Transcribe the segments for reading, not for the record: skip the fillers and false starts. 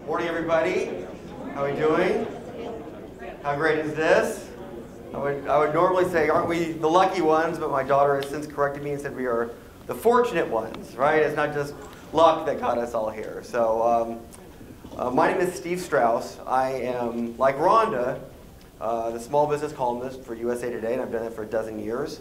Morning, everybody. How are we doing? How great is this? I would normally say, aren't we the lucky ones? But my daughter has since corrected me and said we are the fortunate ones, right? It's not just luck that got us all here. So my name is Steve Strauss. I am, like Rhonda, the small business columnist for USA Today, and I've done that for a dozen years.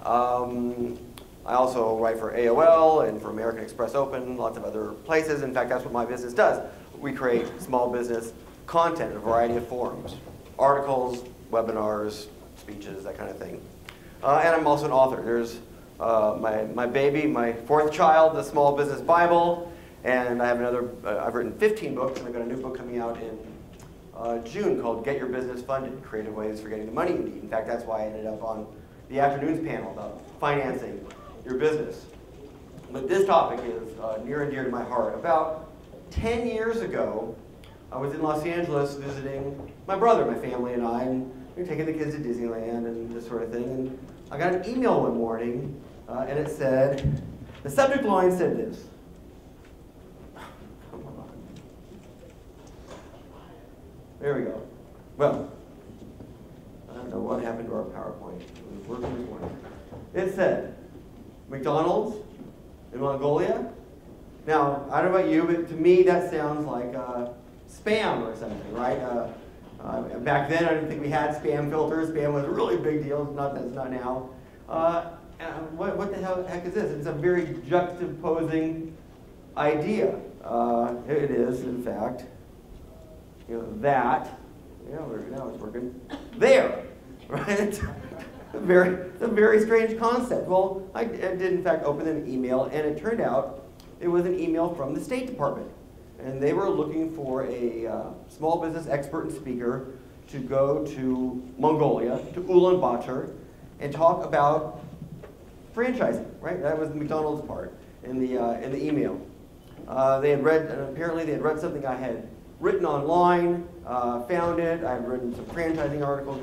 I also write for AOL and for American Express Open, lots of other places. In fact, that's what my business does. We create small business content in a variety of forms. Articles, webinars, speeches, that kind of thing. And I'm also an author. There's my baby, my fourth child, the Small Business Bible. And I have another, I've written 15 books, and I've got a new book coming out in June called Get Your Business Funded, Creative Ways for Getting the Money You Need. In fact, that's why I ended up on the afternoon's panel about financing your business. But this topic is near and dear to my heart. About 10 years ago, I was in Los Angeles visiting my brother, my family, and I, and we were taking the kids to Disneyland and this sort of thing. And I got an email one morning, and it said, the subject line said this. Come on. There we go. Well, I don't know what happened to our PowerPoint. It was working this morning. It said, McDonald's in Mongolia. Now, I don't know about you, but to me that sounds like spam or something, right? Back then, I didn't think we had spam filters. Spam was a really big deal. It's not now. What the heck is this? It's a very juxtaposing idea. It is, in fact, that. Yeah, now it's working. There, right? It's a very strange concept. Well, I did in fact open an email, and it turned out it was an email from the State Department. And they were looking for a small business expert and speaker to go to Mongolia, to Ulaanbaatar, and talk about franchising, right? That was the McDonald's part in the email. They had read, and apparently they had read something I had written online, found it. I had written some franchising articles.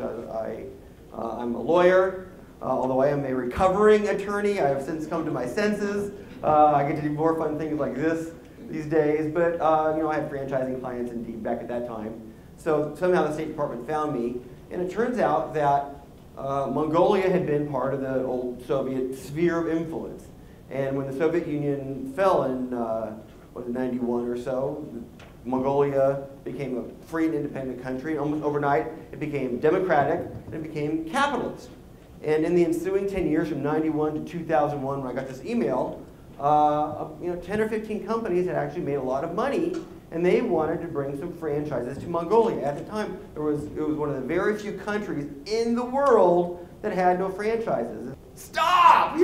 I'm a lawyer, although I am a recovering attorney. I have since come to my senses. I get to do more fun things like this these days, but I had franchising clients indeed back at that time. So somehow the State Department found me, and it turns out that Mongolia had been part of the old Soviet sphere of influence. And when the Soviet Union fell in, was it 91 or so, Mongolia became a free and independent country, and almost overnight it became democratic and it became capitalist. And in the ensuing 10 years, from 91 to 2001, when I got this email, 10 or 15 companies had actually made a lot of money, and they wanted to bring some franchises to Mongolia. At the time, it was one of the very few countries in the world that had no franchises. Stop!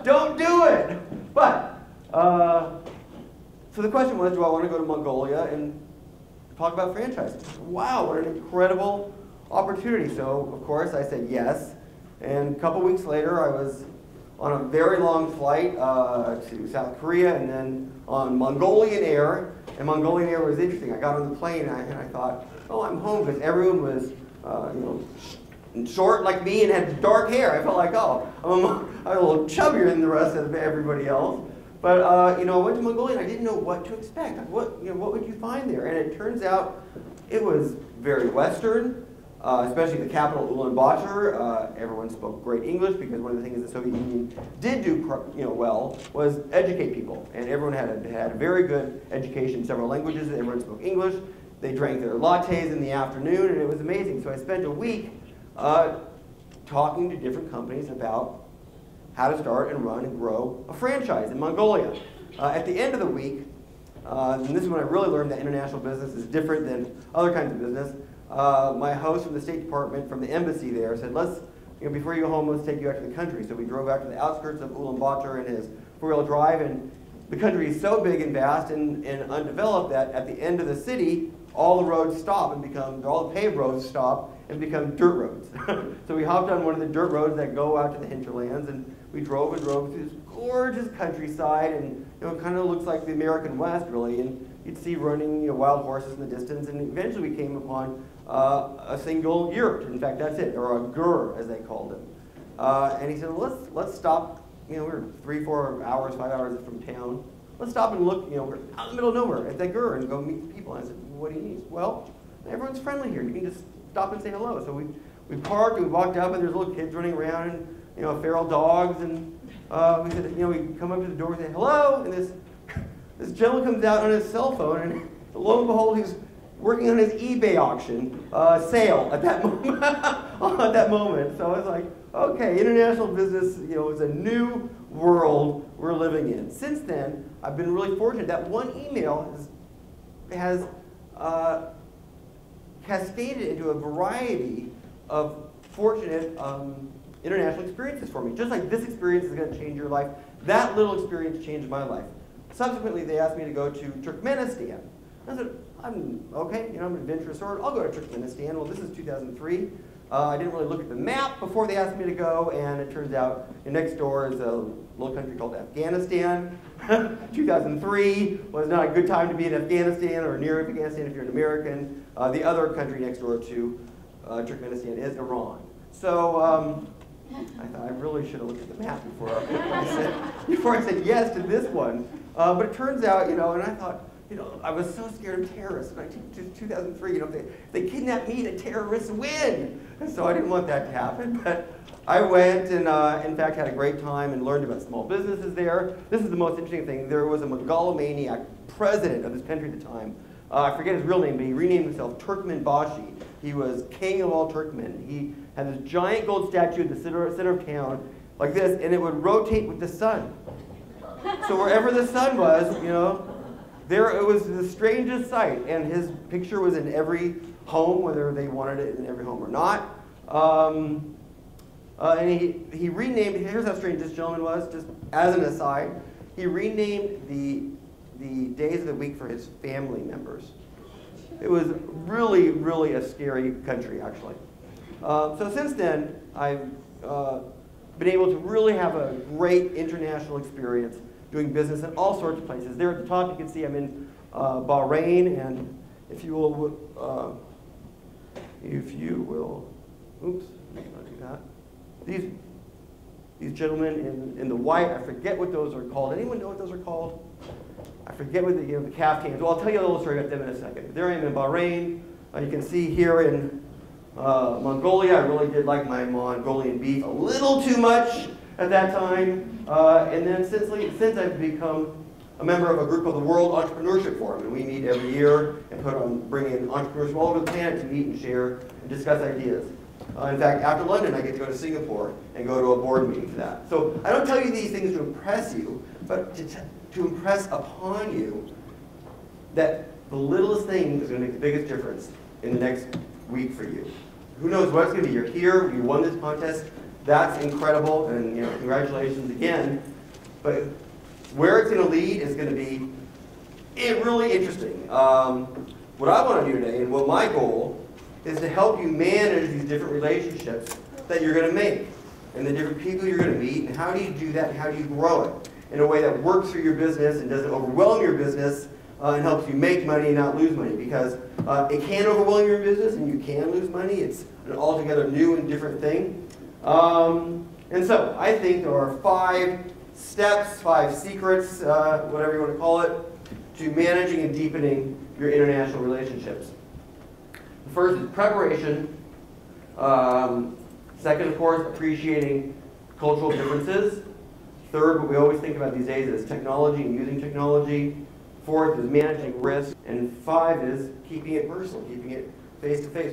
Don't do it! But, so the question was, do I want to go to Mongolia and talk about franchising? Wow, what an incredible opportunity. So, of course, I said yes. And a couple weeks later, I was on a very long flight to South Korea and then on Mongolian Air. And Mongolian Air was interesting. I got on the plane and I thought, oh, I'm home, because everyone was, short like me and had dark hair. I felt like, oh, I'm a little chubbier than the rest of everybody else. But I went to Mongolia and I didn't know what to expect. What would you find there? And it turns out it was very Western, especially the capital, Ulaanbaatar. Everyone spoke great English, because one of the things the Soviet Union did do well was educate people. And everyone had a very good education in several languages. Everyone spoke English. They drank their lattes in the afternoon, and it was amazing. So I spent a week talking to different companies about how to start and run and grow a franchise in Mongolia. At the end of the week, and this is when I really learned that international business is different than other kinds of business, my host from the State Department, from the embassy there, said, before you go home, let's take you out to the country. So we drove out to the outskirts of Ulaanbaatar in his four-wheel drive, and the country is so big and vast and undeveloped that at the end of the city, all the roads stop and all the paved roads stop and become dirt roads. So we hopped on one of the dirt roads that go out to the hinterlands, and we drove through this gorgeous countryside, and it kind of looks like the American West, really. And you'd see running wild horses in the distance, and eventually we came upon a single yurt. In fact, that's it, or a gur, as they called him. And he said, well, let's stop. We were 3, 4 hours, 5 hours from town. let's stop and look, we're out in the middle of nowhere at that GUR and go meet the people. And I said, what do you need? Well, everyone's friendly here. You can just stop and say hello. So we parked and we walked up and there's little kids running around and, feral dogs. And we said, we come up to the door and say, hello. And this gentleman comes out on his cell phone and lo and behold, he's working on his eBay auction sale at that moment. So I was like, okay, international business, is a new world we're living in. Since then, I've been really fortunate that one email has cascaded into a variety of fortunate international experiences for me. Just like this experience is going to change your life, that little experience changed my life. Subsequently, they asked me to go to Turkmenistan. I said, okay, I'm an adventurous sort. I'll go to Turkmenistan. Well, this is 2003. I didn't really look at the map before they asked me to go, and it turns out next door is a little country called Afghanistan. 2003 was not a good time to be in Afghanistan or near Afghanistan if you're an American. The other country next door to Turkmenistan is Iran. So I thought I really should have looked at the map before I said yes to this one. But it turns out, and I thought, I was so scared of terrorists. In 2003, if they kidnap me, the terrorists win. And so I didn't want that to happen. But I went and, in fact, had a great time and learned about small businesses there. This is the most interesting thing. There was a megalomaniac president of this country at the time. I forget his real name, but he renamed himself Turkmenbashi. He was king of all Turkmen. He had this giant gold statue in the center of town, like this, and it would rotate with the sun. So wherever the sun was, there it was the strangest sight, and his picture was in every home, whether they wanted it in every home or not. And he renamed, here's how strange this gentleman was, just as an aside, he renamed the days of the week for his family members. It was really, really a scary country, actually. So since then, I've been able to really have a great international experience doing business in all sorts of places. There at the top, you can see I'm in Bahrain, and if you will, oops, let's not do that. These gentlemen in the white, I forget what those are called. Anyone know what those are called? I forget what the caftans. Well, I'll tell you a little story about them in a second. There I am in Bahrain. You can see here in Mongolia, I really did like my Mongolian beef a little too much at that time. And then since I've become a member of a group of the World Entrepreneurship Forum, and we meet every year and bring in entrepreneurs from all over the planet to meet and share and discuss ideas. In fact, after London, I get to go to Singapore and go to a board meeting for that. So I don't tell you these things to impress you, but to impress upon you that the littlest thing is going to make the biggest difference in the next week for you. Who knows what it's going to be? You're here, you won this contest. That's incredible, and congratulations again. But where it's going to lead is going to be really interesting. What I want to do today, and what my goal, is to help you manage these different relationships that you're going to make, and the different people you're going to meet, and how do you do that, and how do you grow it in a way that works for your business and doesn't overwhelm your business and helps you make money and not lose money, because it can overwhelm your business and you can lose money. It's an altogether new and different thing. And so I think there are 5 steps, 5 secrets, whatever you want to call it, to managing and deepening your international relationships. The first is preparation. Second, of course, appreciating cultural differences. Third, what we always think about these days is technology and using technology. Fourth is managing risk. And 5 is keeping it personal, keeping it face-to-face.